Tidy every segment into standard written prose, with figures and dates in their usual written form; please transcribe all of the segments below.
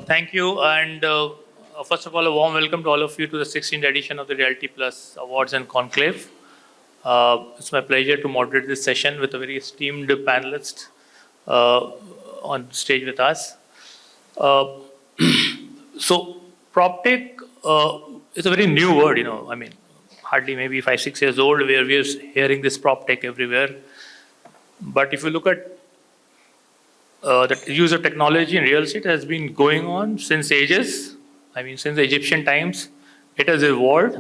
Thank you. And first of all, a warm welcome to all of you to the 16th edition of the Realty Plus Awards and Conclave. It's my pleasure to moderate this session with a very esteemed panelist on stage with us. So, Proptech is a very new word, I mean, hardly maybe 5-6 years old, where we are hearing this Proptech everywhere. But if you look at the use of technology in real estate has been going on since ages. I mean, since the Egyptian times, it has evolved.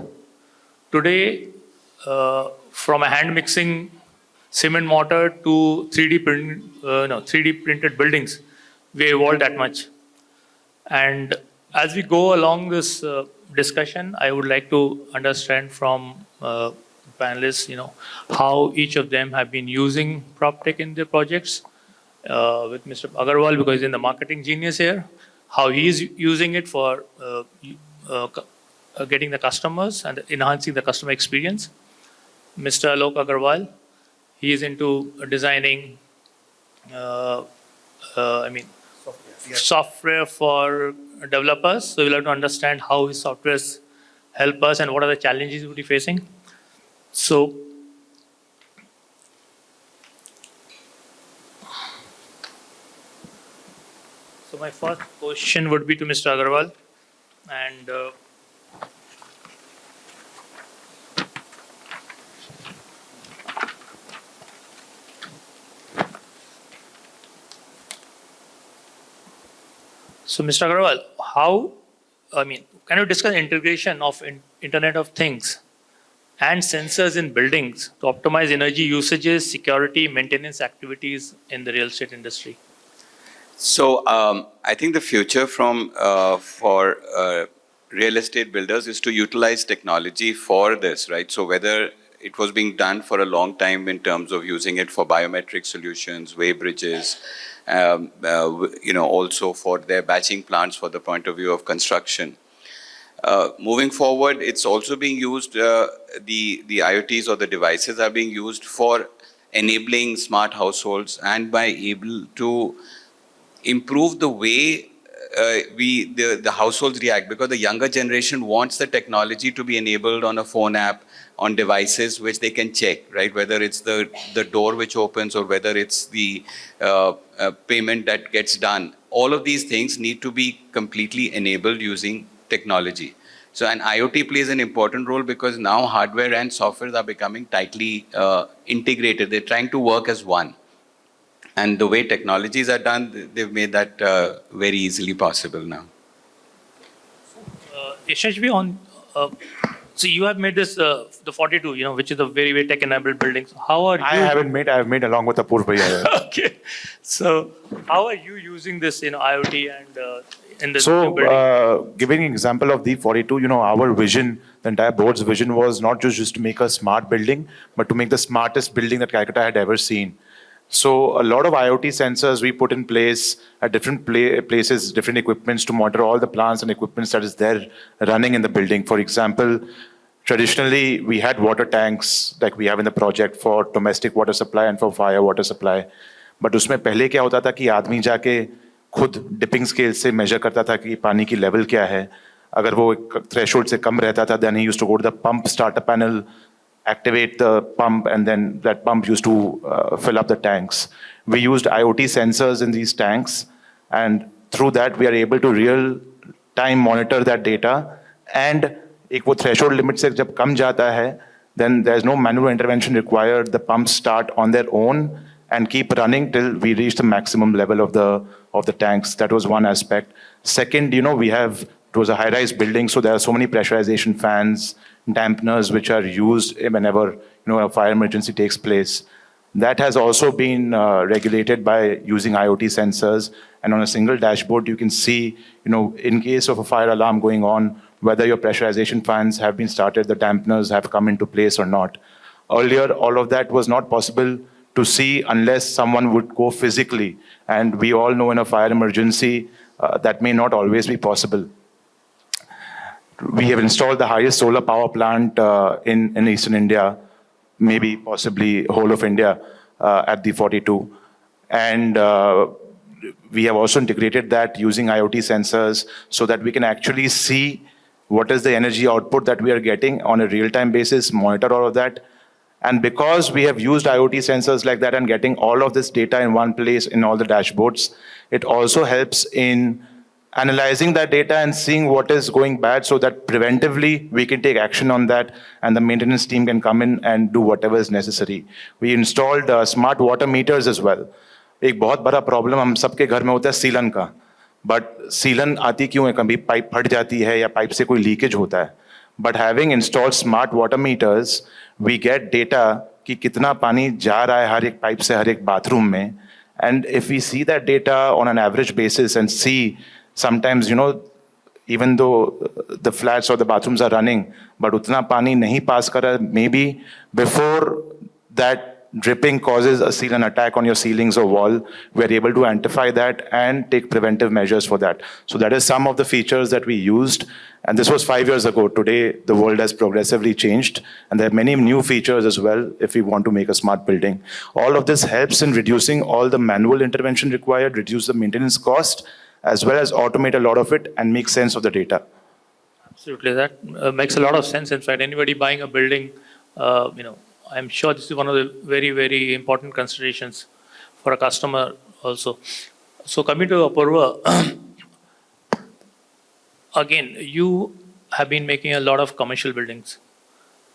Today, from a hand mixing cement mortar to 3D printed buildings, we evolved that much. And as we go along this discussion, I would like to understand from panelists, how each of them have been using Proptech in their projects. With Mr. Agarwal, because he's in the marketing genius here, how he is using it for getting the customers and enhancing the customer experience. Mr. Alok Agarwal, he is into designing, software for developers. So we'll have to understand how his softwares help us and what are the challenges we'll be facing. So my first question would be to Mr. Agarwal, and so Mr. Agarwal, can you discuss integration of Internet of Things and sensors in buildings to optimize energy usages, security, maintenance activities in the real estate industry? So I think the future for real estate builders is to utilize technology for this, right? So whether it was being done for a long time in terms of using it for biometric solutions, way bridges, also for their batching plants for the point of view of construction. Moving forward, it's also being used, the IoTs or the devices are being used for enabling smart households and by able to improve the way the households react, because the younger generation wants the technology to be enabled on a phone app, on devices which they can check, right? Whether it's the door which opens or whether it's the payment that gets done. All of these things need to be completely enabled using technology. So an IoT plays an important role because now hardware and software are becoming tightly integrated. They're trying to work as one. And the way technologies are done, they've made that very easily possible now. Yashaswi, so you have made this, the 42, which is a very, very tech-enabled building. So how are you? I haven't made, I have made along with Apurva. Okay. So how are you using this, IoT and in this new building? So giving an example of the 42, our vision, the entire board's vision was not just to make a smart building, but to make the smartest building that Calcutta had ever seen. So a lot of IoT sensors we put in place at different places, different equipments to monitor all the plants and equipments that is there running in the building. For example, traditionally we had water tanks like we have in the project for domestic water supply and for fire water supply. But उसमें पहले क्या होता था कि आदमी जाके खुद dipping scale से मेजर करता था कि पानी की लेवल क्या है. अगर वो थ्रेशोल्ड से कम रहता था, then he used to go to the pump starter panel, activate the pump, and then that pump used to fill up the tanks. We used IoT sensors in these tanks, and through that we are able to real time monitor that data. And एक वो threshold limit से जब कम जाता है, then there's no manual intervention required. The pumps start on their own and keep running till we reach the maximum level of the tanks. That was one aspect. Second, it was a high-rise building, so there are so many pressurization fans, dampeners which are used whenever a fire emergency takes place. That has also been regulated by using IoT sensors, and on a single dashboard you can see, in case of a fire alarm going on, whether your pressurization fans have been started, the dampeners have come into place or not. Earlier, all of that was not possible to see unless someone would go physically, and we all know in a fire emergency that may not always be possible. We have installed the highest solar power plant in Eastern India, maybe possibly whole of India, at the 42. And we have also integrated that using IoT sensors so that we can actually see what is the energy output that we are getting on a real-time basis, monitor all of that. And because we have used IoT sensors like that and getting all of this data in one place in all the dashboards, it also helps in analyzing that data and seeing what is going bad so that preventively we can take action on that and the maintenance team can come in and do whatever is necessary. We installed smart water meters as well. एक बहुत बड़ा problem हम सबके घर में होता है सीलन का, बट सीलन आती क्यों है? कभी पाइप फट जाती है या पाइप से कोई लीकेज होता है. But having installed smart water meters, we get data कि कितना पानी जा रहा है हर एक पाइप से हर एक बाथरूम में. And if we see that data on an average basis and see sometimes, even though the flats or the bathrooms are running, but utna pani nahi pass kar raha, maybe before that dripping causes a sealant attack on your ceilings or wall, we're able to identify that and take preventive measures for that. So that is some of the features that we used. And this was 5 years ago. Today, the world has progressively changed. And there are many new features as well if we want to make a smart building. All of this helps in reducing all the manual intervention required, reduce the maintenance cost, as well as automate a lot of it and make sense of the data. Absolutely, that makes a lot of sense. In fact, anybody buying a building, I'm sure this is one of the very, very important considerations for a customer also. So coming to Apurva, again, you have been making a lot of commercial buildings.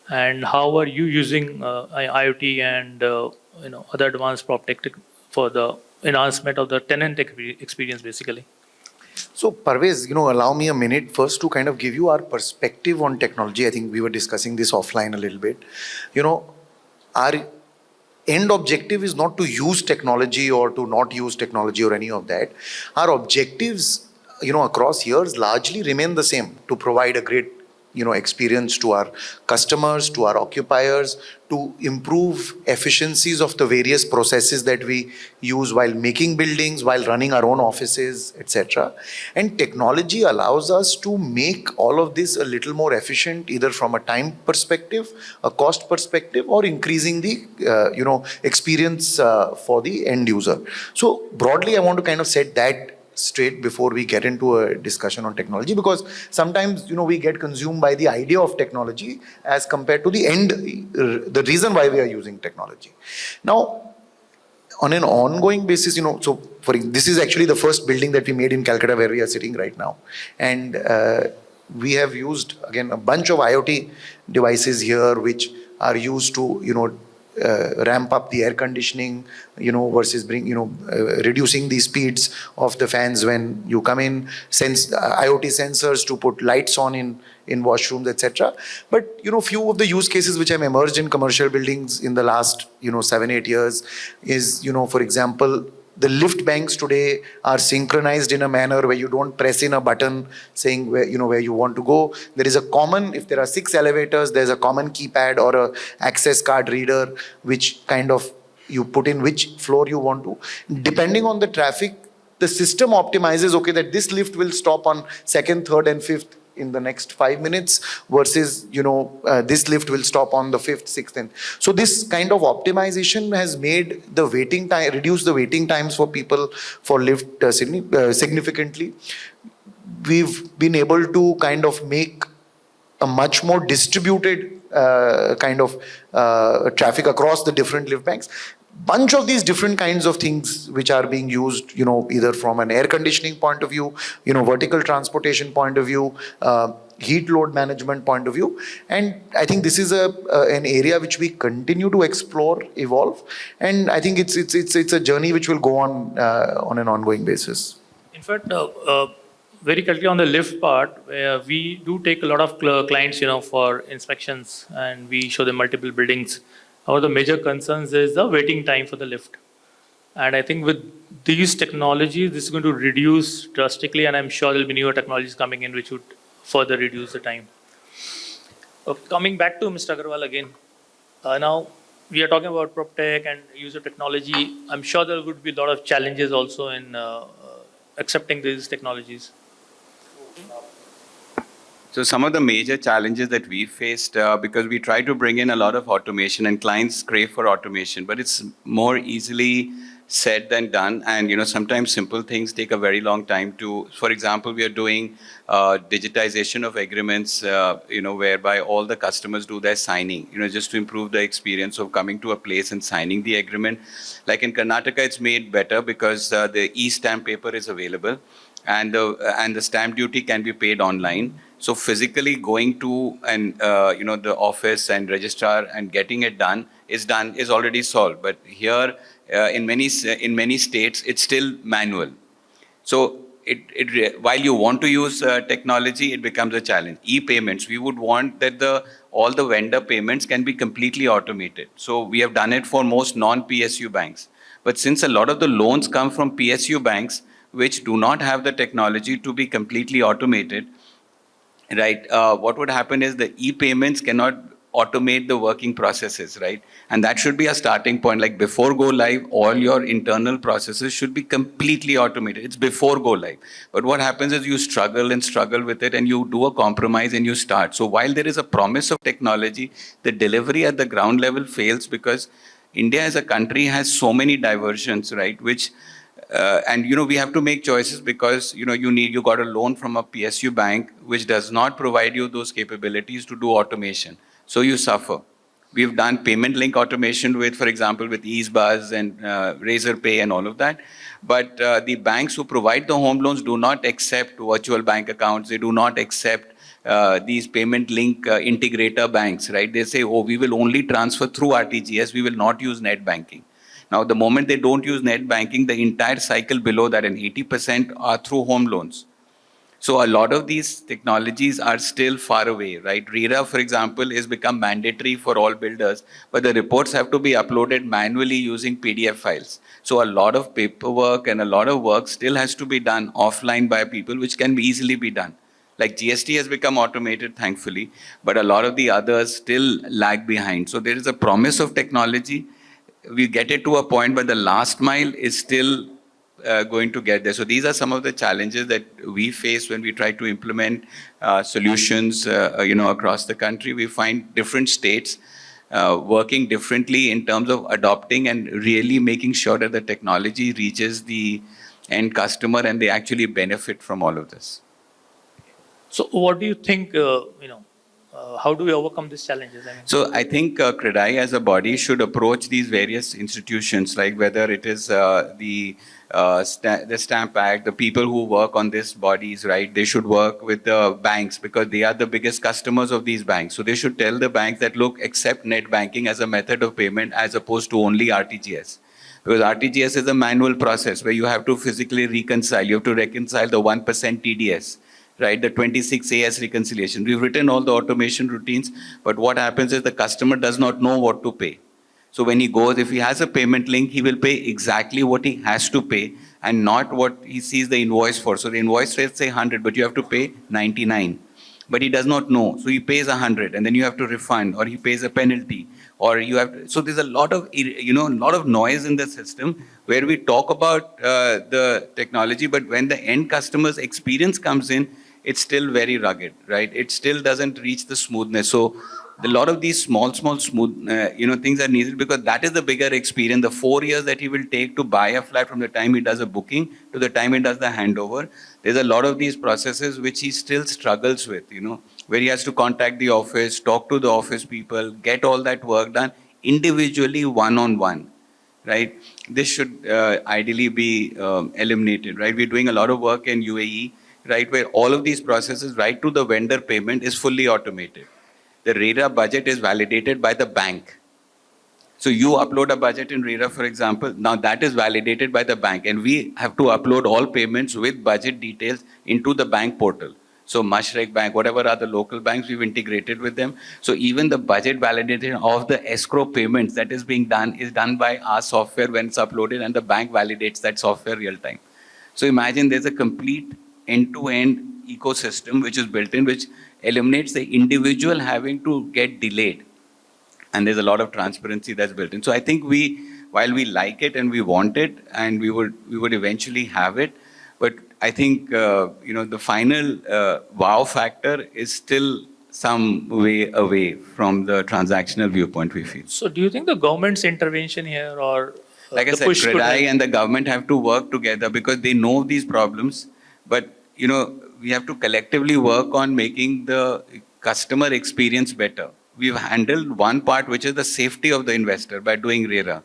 And how are you using IoT and other advanced Proptech for the enhancement of the tenant experience, basically? So, Pravez, allow me a minute first to kind of give you our perspective on technology. I think we were discussing this offline a little bit. Our end objective is not to use technology or to not use technology or any of that. Our objectives, across years largely remain the same: to provide a great experience to our customers, to our occupiers, to improve efficiencies of the various processes that we use while making buildings, while running our own offices, etc. And technology allows us to make all of this a little more efficient, either from a time perspective, a cost perspective, or increasing the experience for the end user. So broadly, I want to kind of set that straight before we get into a discussion on technology, because sometimes we get consumed by the idea of technology as compared to the end, the reason why we are using technology. Now, on an ongoing basis, this is actually the first building that we made in Calcutta where we are sitting right now, and we have used again a bunch of IoT devices here which are used to ramp up the air conditioning, versus reducing the speeds of the fans when you come in, IoT sensors to put lights on in washrooms, etc. But, few of the use cases which have emerged in commercial buildings in the last, 7-8 years is, for example, the lift banks today are synchronized in a manner where you don't press in a button saying where you want to go. There is a common, if there are 6 elevators, there's a common keypad or a access card reader, which kind of you put in which floor you want to. Depending on the traffic, the system optimizes, okay, that this lift will stop on 2nd, 3rd and 5th in the next 5 minutes versus, this lift will stop on the 5th, 6th. And so this kind of optimization has made the waiting time, reduce the waiting times for people for lift significantly. We've been able to kind of make a much more distributed kind of traffic across the different lift banks. Bunch of these different kinds of things which are being used, either from an air conditioning point of view, vertical transportation point of view, heat load management point of view. And I think this is an area which we continue to explore, evolve. And I think it's a journey which will go on an ongoing basis. In fact, very quickly on the lift part, we do take a lot of clients, for inspections, and we show them multiple buildings. One of the major concerns is the waiting time for the lift. And I think with these technologies, this is going to reduce drastically, and I'm sure there'll be newer technologies coming in which would further reduce the time. Coming back to Mr. Agarwal again, now we are talking about Proptech and use of technology. I'm sure there would be a lot of challenges also in accepting these technologies. So some of the major challenges that we faced, because we try to bring in a lot of automation and clients crave for automation, but it's more easily said than done. And, sometimes simple things take a very long time to, for example, we are doing digitization of agreements, whereby all the customers do their signing, just to improve the experience of coming to a place and signing the agreement. Like in Karnataka, it's made better because the e-stamp paper is available, and the stamp duty can be paid online. So physically going to the office and registrar and getting it done is already solved. But here in many states it's still manual. So while you want to use technology, it becomes a challenge. E-payments, we would want that all the vendor payments can be completely automated. So we have done it for most non-PSU banks. But since a lot of the loans come from PSU banks, which do not have the technology to be completely automated, right? What would happen is the e-payments cannot automate the working processes, right? And that should be a starting point. Like before go live, all your internal processes should be completely automated. It's before go live. But what happens is you struggle with it, and you do a compromise and you start. So while there is a promise of technology, the delivery at the ground level fails because India as a country has so many diversions, right? Which and we have to make choices because you got a loan from a PSU bank which does not provide you those capabilities to do automation, so you suffer. We've done payment link automation with, for example, with EaseBuzz and Razor Pay and all of that, but the banks who provide the home loans do not accept virtual bank accounts. They do not accept these payment link integrator banks, right? They say, oh, we will only transfer through RTGS, we will not use net banking. Now, the moment they don't use net banking, the entire cycle below that, and 80% are through home loans. So a lot of these technologies are still far away, right? RERA, for example, is become mandatory for all builders, but the reports have to be uploaded manually using PDF files. So a lot of paperwork and a lot of work still has to be done offline by people, which can easily be done. Like GST has become automated, thankfully, but a lot of the others still lag behind. So there is a promise of technology. We get it to a point, but the last mile is still going to get there. So these are some of the challenges that we face when we try to implement solutions, across the country. We find different states working differently in terms of adopting and really making sure that the technology reaches the end customer and they actually benefit from all of this. So what do you think, how do we overcome these challenges? So I think CREDAI as a body should approach these various institutions, like whether it is the Stamp Act, the people who work on these bodies, right? They should work with the banks because they are the biggest customers of these banks. So they should tell the banks that, look, accept net banking as a method of payment as opposed to only RTGS. Because RTGS is a manual process where you have to physically reconcile. You have to reconcile the 1% TDS. Right, the 26 AS reconciliation. We've written all the automation routines, but what happens is the customer does not know what to pay. So when he goes, if he has a payment link, he will pay exactly what he has to pay and not what he sees the invoice for. So the invoice says, say 100, but you have to pay 99. But he does not know. So he pays 100 and then you have to refund, or he pays a penalty, or you have to, so there's a lot of, lot of noise in the system where we talk about the technology, but when the end customer's experience comes in, it's still very rugged, right? It still doesn't reach the smoothness. So a lot of these small smooth, things are needed because that is the bigger experience. The 4 years that he will take to buy a flat from the time he does a booking to the time he does the handover, there's a lot of these processes which he still struggles with, where he has to contact the office, talk to the office people, get all that work done individually, one-on-one, right? This should ideally be eliminated, right? We're doing a lot of work in UAE, right, where all of these processes, right to the vendor payment, is fully automated. The RERA budget is validated by the bank. So you upload a budget in RERA, for example, now that is validated by the bank, and we have to upload all payments with budget details into the bank portal. So Mashreq Bank, whatever are the local banks, we've integrated with them. So even the budget validation of the escrow payments that is being done is done by our software when it's uploaded, and the bank validates that software real time. So imagine there's a complete end-to-end ecosystem which is built in, which eliminates the individual having to get delayed. And there's a lot of transparency that's built in. So I think while we like it and we want it, and we would eventually have it, but I think, the final wow factor is still some way away from the transactional viewpoint, we feel. So do you think the government's intervention here or like I the said, push could CREDAI help. and the government have to work together because they know these problems. But, we have to collectively work on making the customer experience better. We've handled one part, which is the safety of the investor by doing RERA.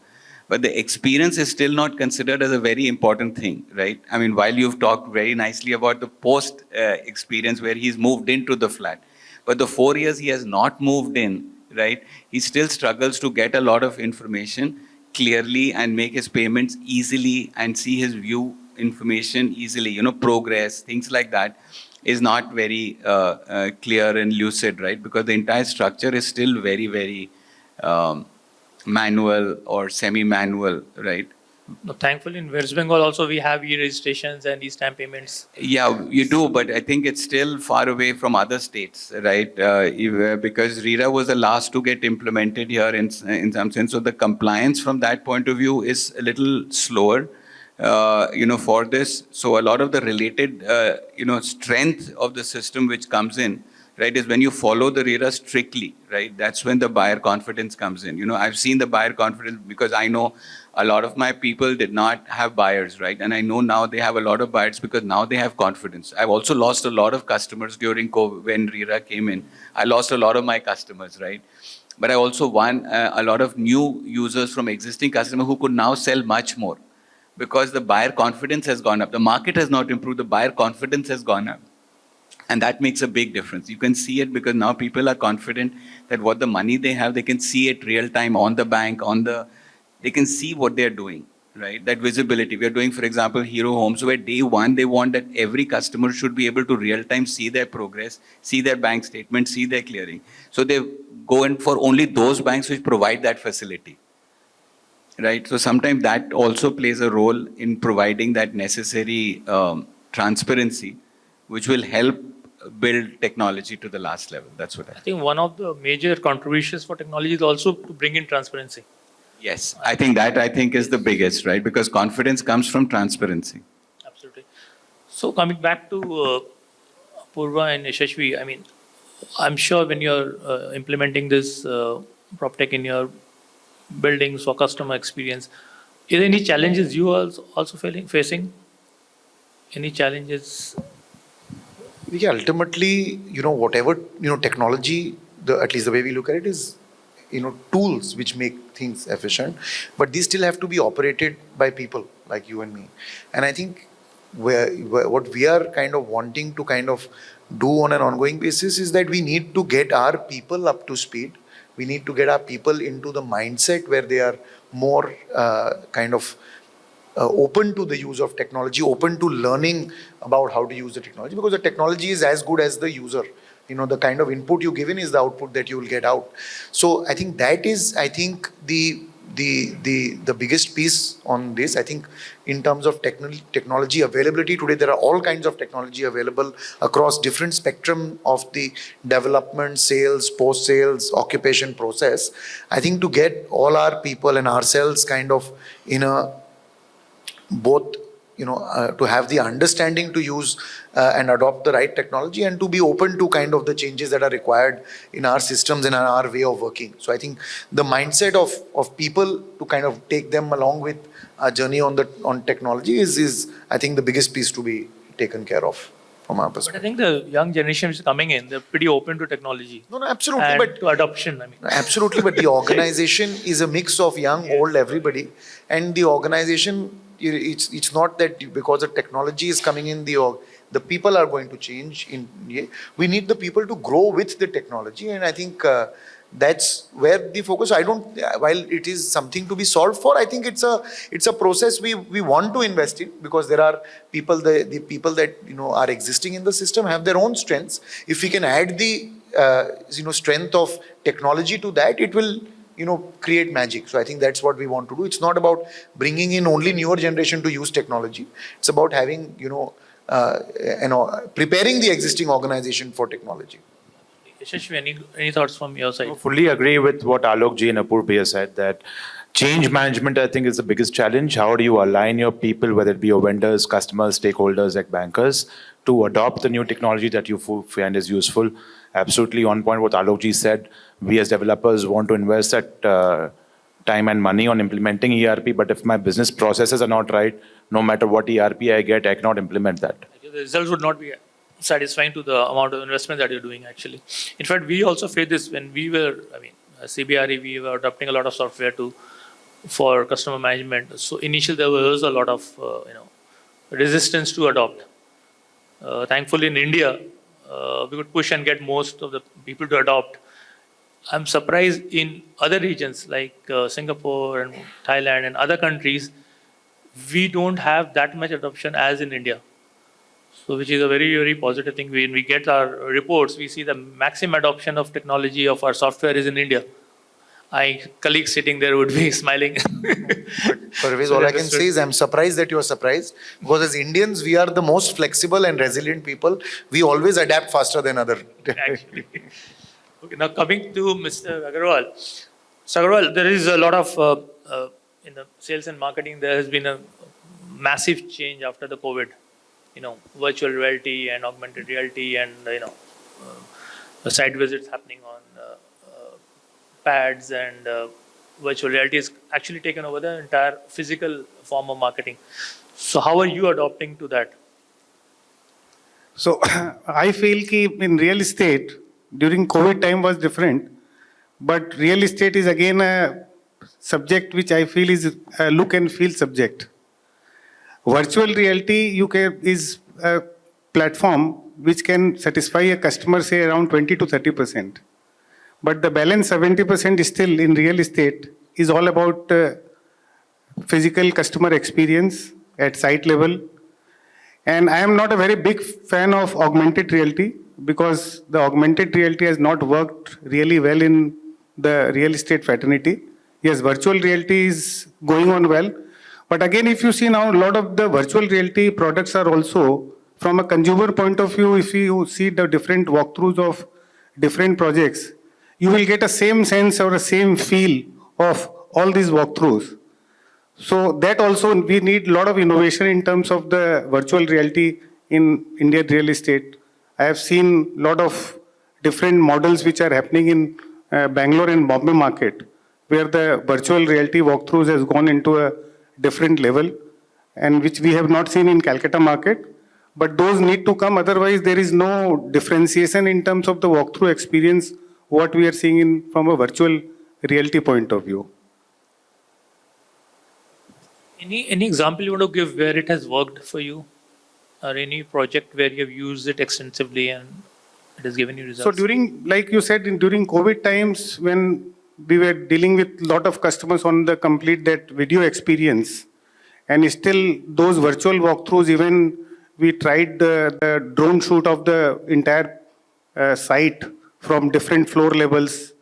But the experience is still not considered as a very important thing, right? I mean, while you've talked very nicely about the post experience where he's moved into the flat, but the 4 years he has not moved in, right? He still struggles to get a lot of information clearly and make his payments easily and see his view information easily, progress, things like that is not very clear and lucid, right? Because the entire structure is still very, very manual or semi-manual, right? No, thankfully, in West Bengal also we have e-registrations and e-stamp payments. Yeah, you do, but I think it's still far away from other states, right? Because RERA was the last to get implemented here in some sense. So the compliance from that point of view is a little slower, for this. So a lot of the related, strength of the system which comes in, right, is when you follow the RERA strictly, right? That's when the buyer confidence comes in. I've seen the buyer confidence because I know a lot of my people did not have buyers, right? And I know now they have a lot of buyers because now they have confidence. I've also lost a lot of customers during COVID when RERA came in. I lost a lot of my customers, right? But I also won a lot of new users from existing customers who could now sell much more because the buyer confidence has gone up. The market has not improved, the buyer confidence has gone up. And that makes a big difference. You can see it because now people are confident that what the money they have, they can see it real time on the bank, they can see what they're doing, right? That visibility. We are doing, for example, Hero Homes, where day one, they want that every customer should be able to real time see their progress, see their bank statement, see their clearing. So they go in for only those banks which provide that facility, right? So sometimes that also plays a role in providing that necessary transparency, which will help build technology to the last level. That's what I think one of the major contributions for technology is also to bring in transparency. Yes, I think is the biggest, right? Because confidence comes from transparency. Absolutely. So coming back to Apurva and Yashaswi, I mean, I'm sure when you're implementing this PropTech in your buildings for customer experience, is there any challenges you are also facing? Any challenges? Yeah, ultimately, whatever, technology, at least the way we look at it is, tools which make things efficient, but these still have to be operated by people like you and me. And I think what we are kind of wanting to kind of do on an ongoing basis is that we need to get our people up to speed. We need to get our people into the mindset where they are more open to the use of technology, open to learning about how to use the technology, because the technology is as good as the user. The kind of input you give in is the output that you will get out. So I think that is, the biggest piece on this. I think in terms of technology availability today, there are all kinds of technology available across different spectrum of the development, sales, post-sales, occupation process. I think to get all our people and ourselves kind of in a both, to have the understanding to use and adopt the right technology and to be open to kind of the changes that are required in our systems and our way of working. So I think the mindset of people to kind of take them along with our journey on technology is I think the biggest piece to be taken care of from our But I perspective. think the young generation which is coming in, they're pretty open to technology. No, absolutely. And But to adoption, I mean. absolutely, but the organization is a mix of young, old, everybody, and the organization. It's not that because the technology is coming in, the people are going to change. We need the people to grow with the technology, and I think that's where the focus. While it is something to be solved for, I think it's a process we want to invest in, because there are people, the people that are existing in the system have their own strengths. If we can add the strength of technology to that, it will create magic. So I think that's what we want to do. It's not about bringing in only newer generation to use technology. It's about having preparing the existing organization for technology. Yashaswi, any thoughts from your side? I fully agree with what Alok ji and Apurva said, that change management, I think, is the biggest challenge. How do you align your people, whether it be your vendors, customers, stakeholders like bankers, to adopt the new technology that you find is useful? Absolutely on point what Alok ji said. We as developers want to invest that time and money on implementing ERP, but if my business processes are not right, no matter what ERP I get, I cannot implement that. The results would not be satisfying to the amount of investment that you're doing actually. In fact, we also faced this when we were, CBRE, we were adopting a lot of software for customer management. So initially there was a lot of, resistance to adopt. Thankfully in India, we could push and get most of the people to adopt. I'm surprised in other regions like Singapore and Thailand and other countries, we don't have that much adoption as in India. So which is a very, very positive thing. When we get our reports, we see the maximum adoption of technology of our software is in India. My colleagues sitting there would be smiling. Pravez, all I can say is I'm surprised that you are surprised, because as Indians, we are the most flexible and resilient people. We always adapt faster than other. Actually. Okay, now coming to Mr. Agarwal. So Agarwal, there is a lot of, in the sales and marketing, there has been a massive change after the COVID. Virtual reality and augmented reality and, site visits happening on pads and virtual reality has actually taken over the entire physical form of marketing. So how are you adopting to that? So I feel that in real estate, during COVID time was different, but real estate is again a subject which I feel is a look and feel subject. Virtual reality is a platform which can satisfy a customer, say around 20 to 30%. But the balance 70% is still in real estate is all about physical customer experience at site level. And I am not a very big fan of augmented reality because the augmented reality has not worked really well in the real estate fraternity. Yes, virtual reality is going on well. But again, if you see now, a lot of the virtual reality products are also, from a consumer point of view, if you see the different walkthroughs of different projects, you will get a same sense or a same feel of all these walkthroughs. So that also, we need a lot of innovation in terms of the virtual reality in Indian real estate. I have seen a lot of different models which are happening in Bangalore and Bombay market, where the virtual reality walkthroughs has gone into a different level and which we have not seen in Calcutta market. But those need to come, otherwise there is no differentiation in terms of the walkthrough experience, what we are seeing from a virtual reality point of view. Any example you want to give where it has worked for you? Or any project where you have used it extensively and it has given you results? So during, like you said, during COVID times when we were dealing with a lot of customers on the complete that video experience, and still those virtual walkthroughs, even we tried the drone shoot of the entire site from different floor levels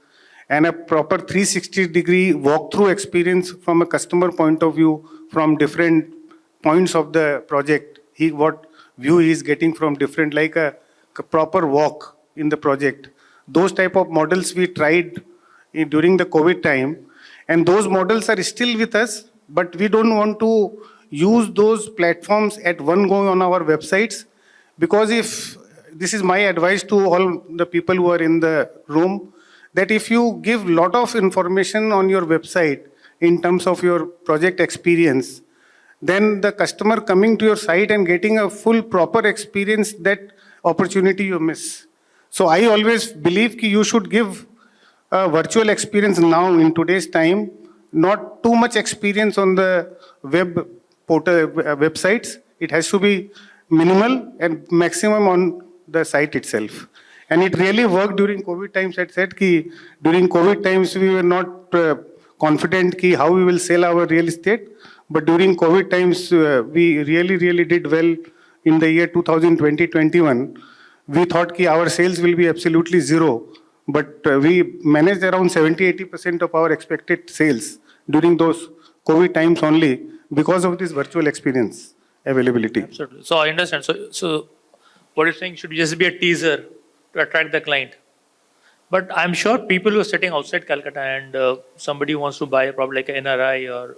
and a proper 360-degree walkthrough experience from a customer point of view from different points of the project. What view he is getting from different, like a proper walk in the project. Those type of models we tried during the COVID time, and those models are still with us, but we don't want to use those platforms at one go on our websites, because if, this is my advice to all the people who are in the room, that if you give lot of information on your website in terms of your project experience, then the customer coming to your site and getting a full proper experience, that opportunity you miss. So I always believe that you should give a virtual experience now in today's time, not too much experience on the web portal websites. It has to be minimal and maximum on the site itself. And it really worked during COVID times. I said that during COVID times we were not confident how we will sell our real estate. But during COVID times, we really did well in the year 2020-21. We thought that our sales will be absolutely zero. But we managed around 70-80% of our expected sales during those COVID times only because of this virtual experience availability. Absolutely. So I understand. So what you're saying should just be a teaser to attract the client. But I'm sure people who are sitting outside Calcutta and somebody wants to buy a property like an NRI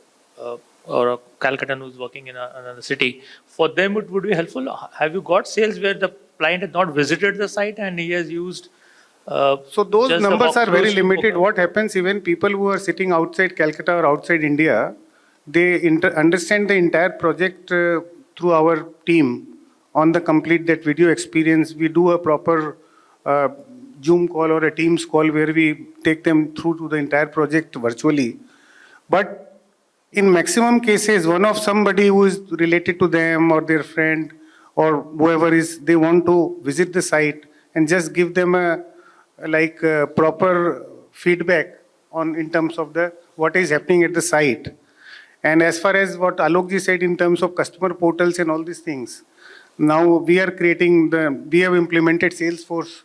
or a Calcuttan who's working in another city, for them it would be helpful. Have you got sales where the client has not visited the site and he has used So those just the numbers are very walkthroughs- limited. What happens even people who are sitting outside Calcutta or outside India, they understand the entire project through our team on the complete that video experience. We do a proper Zoom call or a Teams call where we take them through to the entire project virtually. But in maximum cases, one of somebody who is related to them or their friend or whoever is, they want to visit the site and just give them a proper feedback on in terms of the what is happening at the site. And as far as what Alok ji said in terms of customer portals and all these things, now we have implemented Salesforce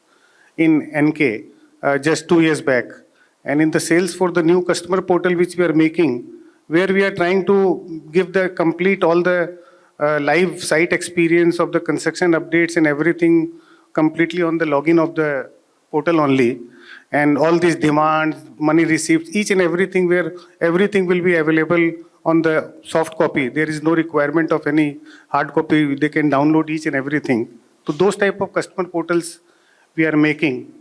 in NK just 2 years back. And in the Salesforce, the new customer portal which we are making, where we are trying to give the complete all the live site experience of the construction updates and everything completely on the login of the portal only. And all these demands, money receipts, each and everything where everything will be available on the soft copy. There is no requirement of any hard copy. They can download each and everything. So those type of customer portals we are making.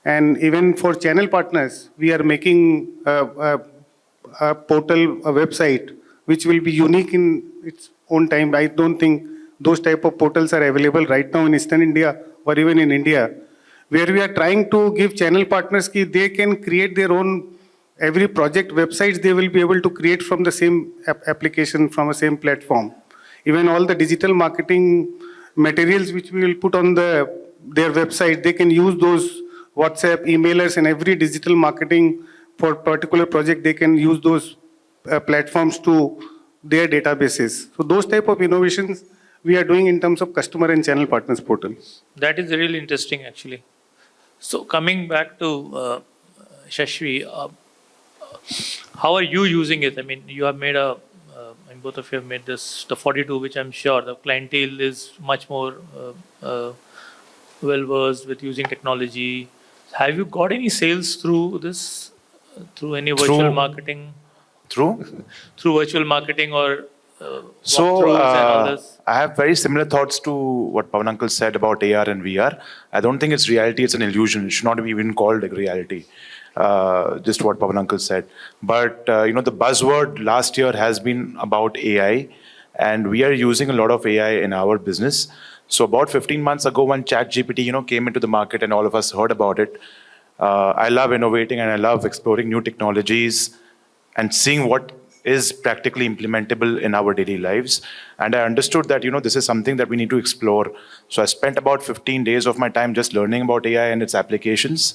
And even for channel partners, we are making a portal, a website, which will be unique in its own time. I don't think those type of portals are available right now in Eastern India or even in India, where we are trying to give channel partners ki they can create their own every project websites they will be able to create from the same application, from a same platform. Even all the digital marketing materials which we will put on their website, they can use those WhatsApp, emailers and every digital marketing for particular project, they can use those platforms to their databases. So those type of innovations we are doing in terms of customer and channel partners portal. That is really interesting, actually. So coming back to Yashaswi, how are you using it? I mean, you have made and both of you have made this, the 42, which I'm sure the clientele is much more well-versed with using technology. Have you got any sales through this, through any virtual marketing? Through? Through virtual marketing or So walkthroughs and all this? I have very similar thoughts to what Pawan uncle said about AR and VR. I don't think it's reality, it's an illusion. It should not be even called like reality. Just what Pawan uncle said. But the buzzword last year has been about AI, and we are using a lot of AI in our business. So about 15 months ago, when ChatGPT came into the market and all of us heard about it, I love innovating and I love exploring new technologies and seeing what is practically implementable in our daily lives. And I understood that, this is something that we need to explore. So I spent about 15 days of my time just learning about AI and its applications.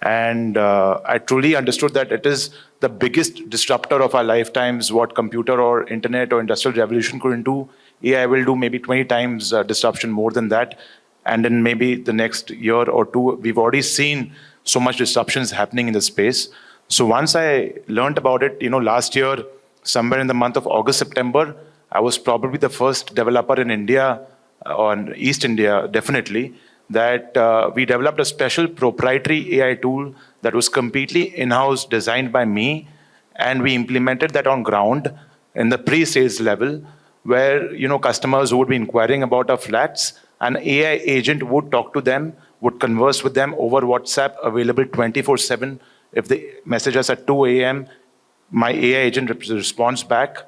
And I truly understood that it is the biggest disruptor of our lifetimes. What computer or internet or industrial revolution couldn't do, AI will do maybe 20 times disruption more than that. And then maybe the next year or two, we've already seen so much disruptions happening in the space. So once I learned about it, last year, somewhere in the month of August, September, I was probably the first developer in India, or in East India, definitely, that we developed a special proprietary AI tool that was completely in-house designed by me, and we implemented that on ground in the pre-sales level, where customers who would be inquiring about our flats, an AI agent would talk to them, would converse with them over WhatsApp, available 24/7. If they message us at 2 a.m., my AI agent responds back.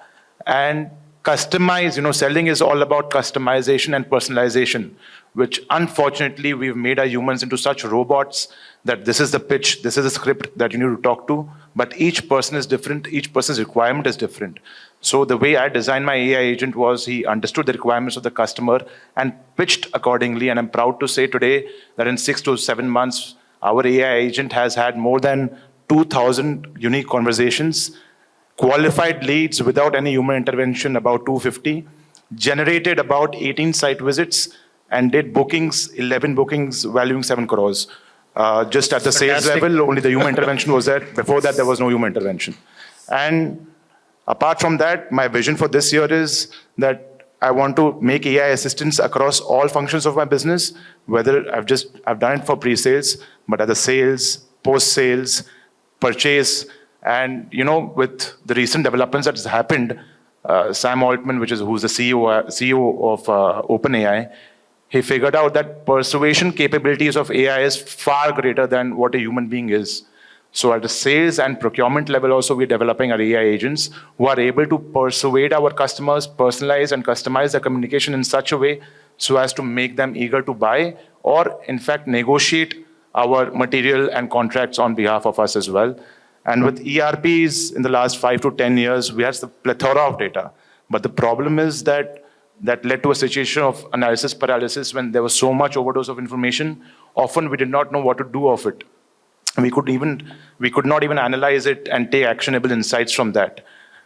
And customize, selling is all about customization and personalization, which unfortunately we've made our humans into such robots that this is the pitch, this is the script that you need to talk to, but each person is different, each person's requirement is different. So the way I designed my AI agent was he understood the requirements of the customer and pitched accordingly. And I'm proud to say today that in 6 to 7 months, our AI agent has had more than 2,000 unique conversations, qualified leads without any human intervention, about 250, generated about 18 site visits, and did bookings, 11 bookings valuing 7 crores. Just at the sales level, only the human intervention was there. Before that, there was no human intervention. And apart from that, my vision for this year is that I want to make AI assistance across all functions of my business, whether I've done it for pre-sales, but at the sales, post-sales, purchase, and with the recent developments that has happened, Sam Altman, who's the CEO of OpenAI, he figured out that persuasion capabilities of AI is far greater than what a human being is. So at the sales and procurement level also, we're developing our AI agents who are able to persuade our customers, personalize and customize the communication in such a way so as to make them eager to buy, or in fact negotiate our material and contracts on behalf of us as well. And with ERPs in the last 5 to 10 years, we had the plethora of data. But the problem is that led to a situation of analysis paralysis when there was so much overdose of information. Often we did not know what to do of it. We could not even analyze it and take actionable insights from that.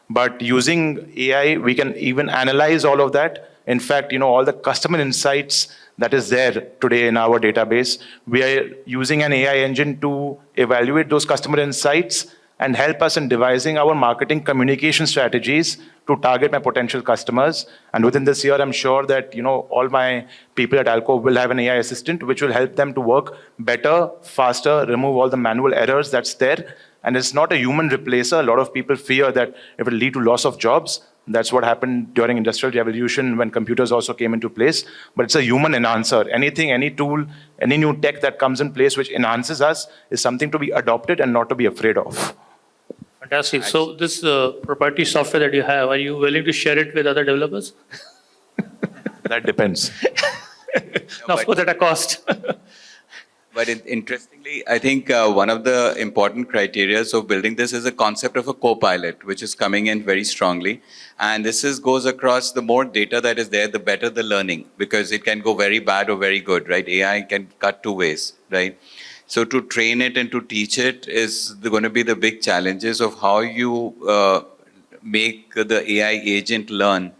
But using AI, we can even analyze all of that. In fact, all the customer insights that is there today in our database, we are using an AI engine to evaluate those customer insights and help us in devising our marketing communication strategies to target my potential customers. And within this year, I'm sure that all my people at Alcove will have an AI assistant, which will help them to work better, faster, remove all the manual errors that's there. And it's not a human replacer. A lot of people fear that it will lead to loss of jobs. That's what happened during Industrial Revolution when computers also came into place. But it's a human enhancer. Anything, any tool, any new tech that comes in place which enhances us is something to be adopted and not to be afraid of. Fantastic. So this proprietary software that you have, are you willing to share it with other developers? That depends. No, of course, at a cost. But interestingly, I think one of the important criteria of building this is the concept of a co-pilot, which is coming in very strongly. And this goes across the more data that is there, the better the learning, because it can go very bad or very good, right? AI can cut two ways, right? So to train it and to teach it is going to be the big challenges of how you make the AI agent learn.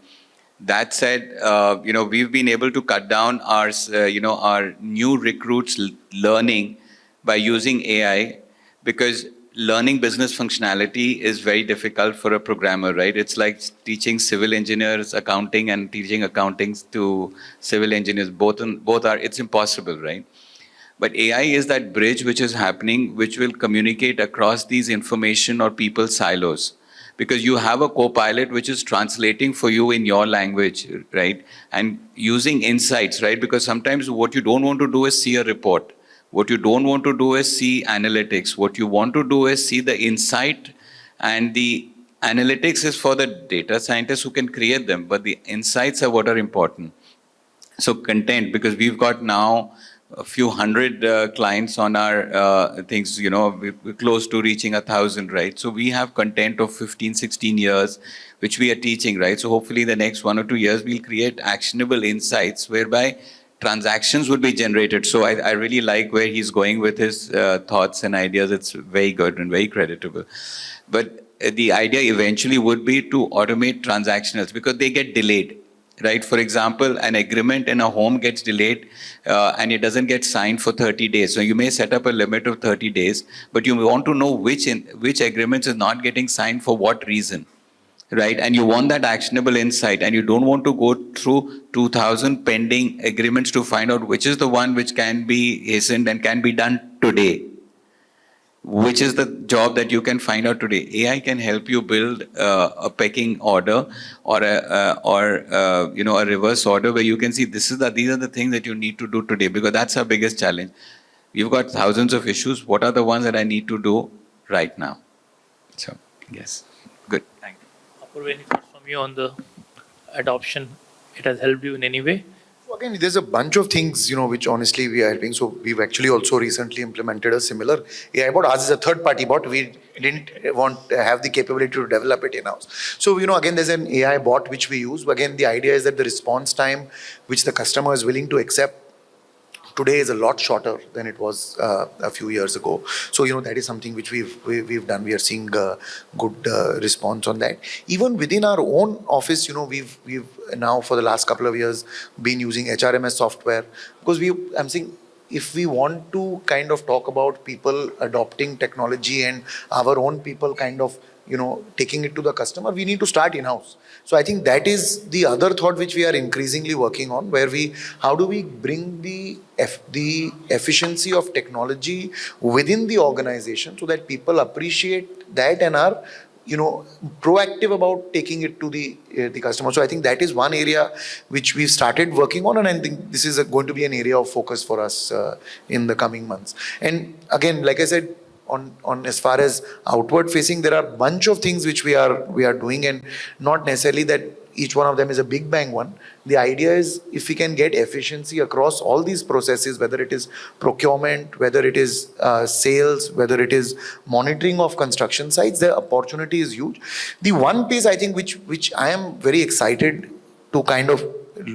That said, we've been able to cut down our new recruits learning by using AI, because learning business functionality is very difficult for a programmer, right? It's like teaching civil engineers accounting and teaching accounting to civil engineers. It's impossible, right? But AI is that bridge which is happening, which will communicate across these information or people silos. Because you have a co-pilot which is translating for you in your language, right? And using insights, right? Because sometimes what you don't want to do is see a report. What you don't want to do is see analytics. What you want to do is see the insight, and the analytics is for the data scientists who can create them, but the insights are what are important. So content, because we've got now a few hundred clients on our things, we're close to reaching 1,000, right? So we have content of 15, 16 years, which we are teaching, right? So hopefully in the next 1 or 2 years, we'll create actionable insights whereby transactions would be generated. So I really like where he's going with his thoughts and ideas. It's very good and very creditable. But the idea eventually would be to automate transactionals, because they get delayed. Right? For example, an agreement in a home gets delayed and it doesn't get signed for 30 days. So you may set up a limit of 30 days, but you want to know which agreements is not getting signed for what reason, right? And you want that actionable insight, and you don't want to go through 2,000 pending agreements to find out which is the one which can be hastened and can be done today. Which is the job that you can find out today. AI can help you build a pecking order or a reverse order where you can see these are the things that you need to do today, because that's our biggest challenge. You've got thousands of issues. What are the ones that I need to do right now? So, yes. Good. Thank you. Apurva, any thoughts from you on the adoption? It has helped you in any way? Again, there's a bunch of things, which honestly we are helping. So we've actually also recently implemented a similar AI bot. Ours is a third-party bot. We didn't want to have the capability to develop it in-house. So, again, there's an AI bot which we use. Again, the idea is that the response time which the customer is willing to accept today is a lot shorter than it was a few years ago. So, that is something which we've done. We are seeing good response on that. Even within our own office, we've now for the last couple of years been using HRMS software, because I'm saying if we want to kind of talk about people adopting technology and our own people kind of taking it to the customer, we need to start in-house. So I think that is the other thought which we are increasingly working on, where how do we bring the efficiency of technology within the organization so that people appreciate that and are proactive about taking it to the customer. So I think that is one area which we've started working on, and I think this is going to be an area of focus for us in the coming months. And again, like I said, on as far as outward facing, there are a bunch of things which we are doing, and not necessarily that each one of them is a big bang one. The idea is if we can get efficiency across all these processes, whether it is procurement, whether it is sales, whether it is monitoring of construction sites, the opportunity is huge. The one piece I think which I am very excited to kind of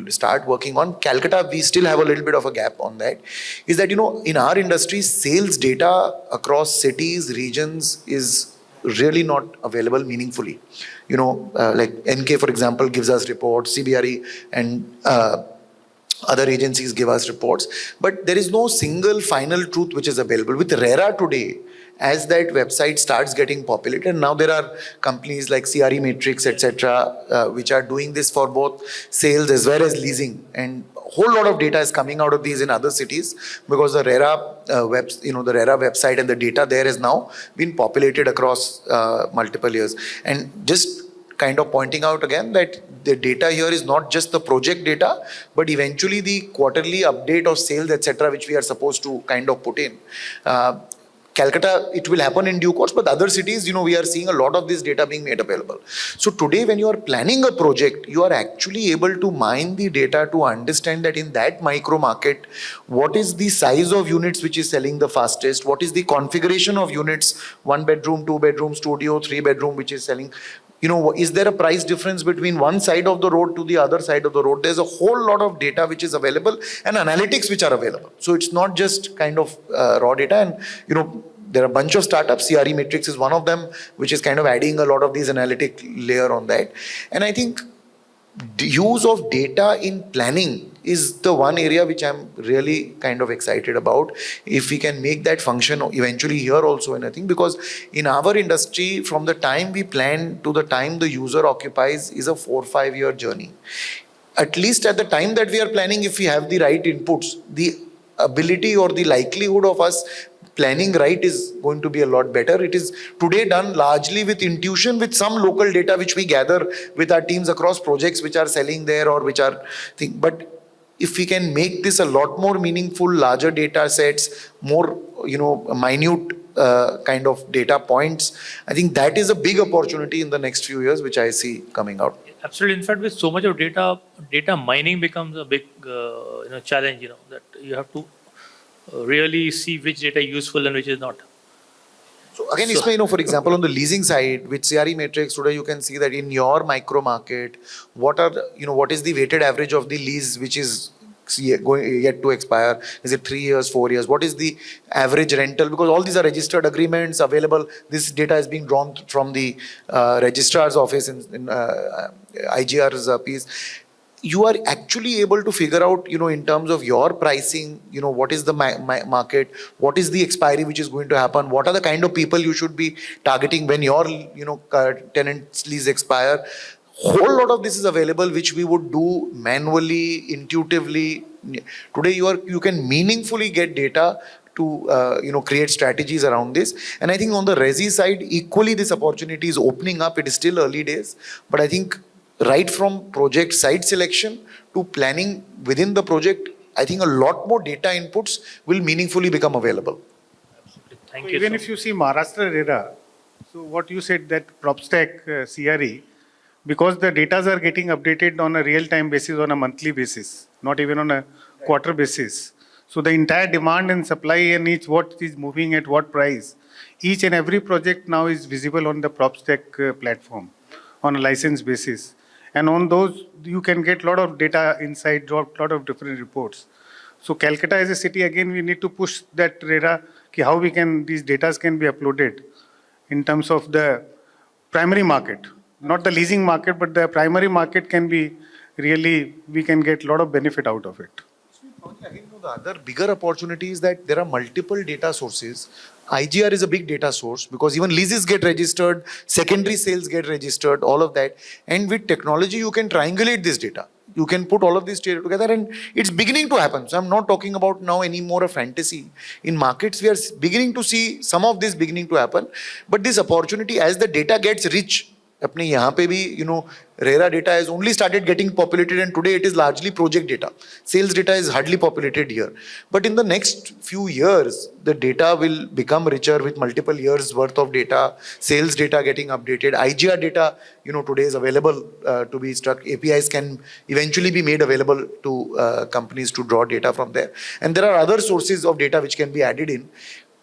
start working on, Calcutta, we still have a little bit of a gap on that, is that, in our industry, sales data across cities, regions is really not available meaningfully. Like NK, for example, gives us reports, CBRE and other agencies give us reports, but there is no single final truth which is available. With RERA today, as that website starts getting populated, now there are companies like CRE Matrix, etc., which are doing this for both sales as well as leasing, and a whole lot of data is coming out of these in other cities because the RERA the RERA website and the data there has now been populated across multiple years. And just kind of pointing out again that the data here is not just the project data, but eventually the quarterly update of sales, etc., which we are supposed to kind of put in. Calcutta, it will happen in due course, but other cities, we are seeing a lot of this data being made available. So today, when you are planning a project, you are actually able to mine the data to understand that in that micro market, what is the size of units which is selling the fastest, what is the configuration of units, 1 bedroom, 2 bedroom, studio, 3 bedroom, which is selling. Is there a price difference between one side of the road to the other side of the road? There's a whole lot of data which is available and analytics which are available. So it's not just kind of raw data. And, there are a bunch of startups. CRE Matrix is one of them, which is kind of adding a lot of these analytic layer on that. And I think the use of data in planning is the one area which I'm really kind of excited about. If we can make that function eventually here also, and I think because in our industry, from the time we plan to the time the user occupies is a 4-5 year journey. At least at the time that we are planning, if we have the right inputs, the ability or the likelihood of us planning right is going to be a lot better. It is today done largely with intuition, with some local data which we gather with our teams across projects which are selling there or which are but if we can make this a lot more meaningful, larger data sets, more minute kind of data points, I think that is a big opportunity in the next few years which I see coming out. Absolutely. In fact, with so much of data mining becomes a big challenge. That you have to really see which data is useful and which is not. So again, for example, on the leasing side, with CRE Matrix today, you can see that in your micro market, what is the weighted average of the lease which is yet to expire? Is it 3 years, 4 years? What is the average rental? Because all these are registered agreements available. This data is being drawn from the registrar's office in IGR's piece. You are actually able to figure out, in terms of your pricing, what is the market, what is the expiry which is going to happen, what are the kind of people you should be targeting when your, tenant's lease expire. Whole lot of this is available, which we would do manually, intuitively. Today, you can meaningfully get data to create strategies around this. And I think on the resi side, equally this opportunity is opening up. It is still early days, but I think right from project site selection to planning within the project, I think a lot more data inputs will meaningfully become available. Absolutely. Thank So you. even if you see Maharashtra RERA, so what you said that Proptech CRE, because the data are getting updated on a real-time basis, on a monthly basis, not even on a quarter basis. So the entire demand and supply and what is moving at what price, each and every project now is visible on the Proptech platform on a license basis. And on those, you can get a lot of data inside, a lot of different reports. So Calcutta as a city, again, we need to push that RERA, how these data can be uploaded in terms of the primary market. Not the leasing market, but the primary market can be really, we can get a lot of benefit out of it. Again, the other bigger opportunity is that there are multiple data sources. IGR is a big data source because even leases get registered, secondary sales get registered, all of that. And with technology, you can triangulate this data. You can put all of these together and it's beginning to happen. So I'm not talking about now anymore a fantasy. In markets, we are beginning to see some of this beginning to happen. But this opportunity, as the data gets rich, अपने यहाँ पे भी, RERA data has only started getting populated and today it is largely project data. Sales data is hardly populated here. But in the next few years, the data will become richer with multiple years worth of data, sales data getting updated, IGR data, today is available to be struck. APIs can eventually be made available to companies to draw data from there. And there are other sources of data which can be added in.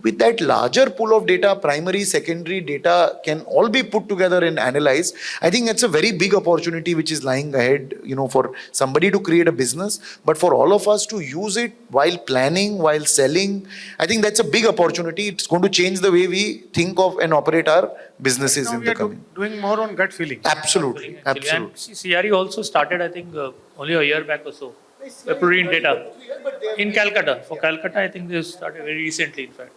With that larger pool of data, primary, secondary data can all be put together and analyzed. I think that's a very big opportunity which is lying ahead, for somebody to create a business, but for all of us to use it while planning, while selling. I think that's a big opportunity. It's going to change the way we think of and operate our businesses Now in we the are coming. doing more on gut feeling. Absolutely, Actually. And absolutely. CRE also started, I think, only a year back or so. Purine data in Calcutta. For Calcutta, I think they started very recently, in fact.